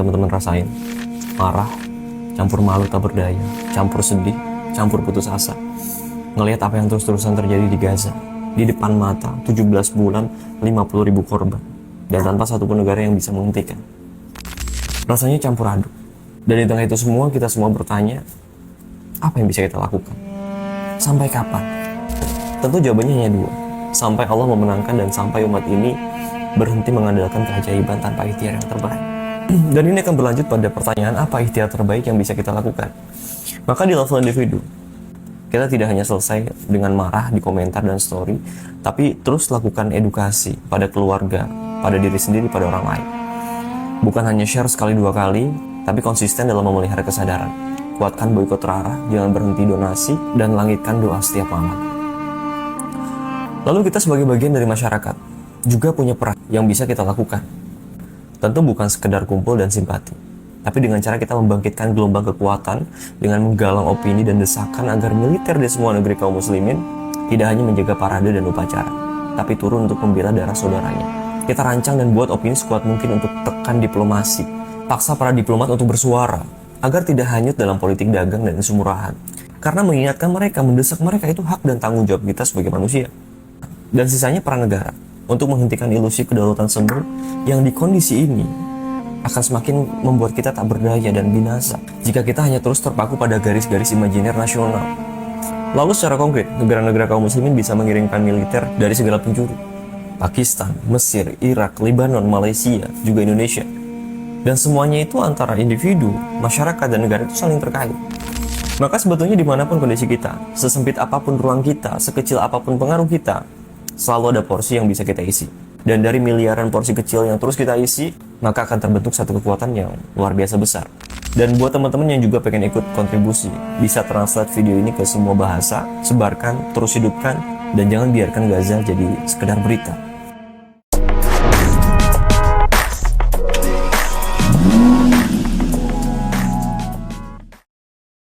teman-teman rasain? Marah, campur malu tak berdaya, campur sedih, campur putus asa. Ngelihat apa yang terus-terusan terjadi di Gaza. Di depan mata, 17 bulan, 50.000 korban. Dan tanpa satupun negara yang bisa menghentikan. Rasanya campur aduk. Dan di tengah itu semua, kita semua bertanya, apa yang bisa kita lakukan? Sampai kapan? Tentu jawabannya hanya dua. Sampai Allah memenangkan dan sampai umat ini berhenti mengandalkan keajaiban tanpa ikhtiar yang terbaik. Dan ini akan berlanjut pada pertanyaan, apa ikhtiar terbaik yang bisa kita lakukan? Maka di level individu, kita tidak hanya selesai dengan marah di komentar dan story, tapi terus lakukan edukasi pada keluarga, pada diri sendiri, pada orang lain. Bukan hanya share sekali dua kali, tapi konsisten dalam memelihara kesadaran. Kuatkan boikot terarah, jangan berhenti donasi, dan langitkan doa setiap malam. Lalu kita sebagai bagian dari masyarakat juga punya peran yang bisa kita lakukan. Tentu bukan sekedar kumpul dan simpati, tapi dengan cara kita membangkitkan gelombang kekuatan dengan menggalang opini dan desakan agar militer di semua negeri kaum muslimin tidak hanya menjaga parade dan upacara, tapi turun untuk membela darah saudaranya. Kita rancang dan buat opini sekuat mungkin untuk tekan diplomasi, paksa para diplomat untuk bersuara agar tidak hanyut dalam politik dagang dan isu murahan. Karena mengingatkan mereka, mendesak mereka itu hak dan tanggung jawab kita sebagai manusia. Dan sisanya peran negara untuk menghentikan ilusi kedaulatan sumber yang di kondisi ini akan semakin membuat kita tak berdaya dan binasa jika kita hanya terus terpaku pada garis-garis imajiner nasional. Lalu secara konkret, negara-negara kaum muslimin bisa mengirimkan militer dari segala penjuru. Pakistan, Mesir, Irak, Lebanon, Malaysia, juga Indonesia. Dan semuanya itu antara individu, masyarakat, dan negara itu saling terkait. Maka sebetulnya dimanapun kondisi kita, sesempit apapun ruang kita, sekecil apapun pengaruh kita, selalu ada porsi yang bisa kita isi. Dan dari miliaran porsi kecil yang terus kita isi, maka akan terbentuk satu kekuatan yang luar biasa besar. Dan buat teman-teman yang juga pengen ikut kontribusi, bisa translate video ini ke semua bahasa, sebarkan, terus hidupkan, dan jangan biarkan Gaza jadi sekedar berita.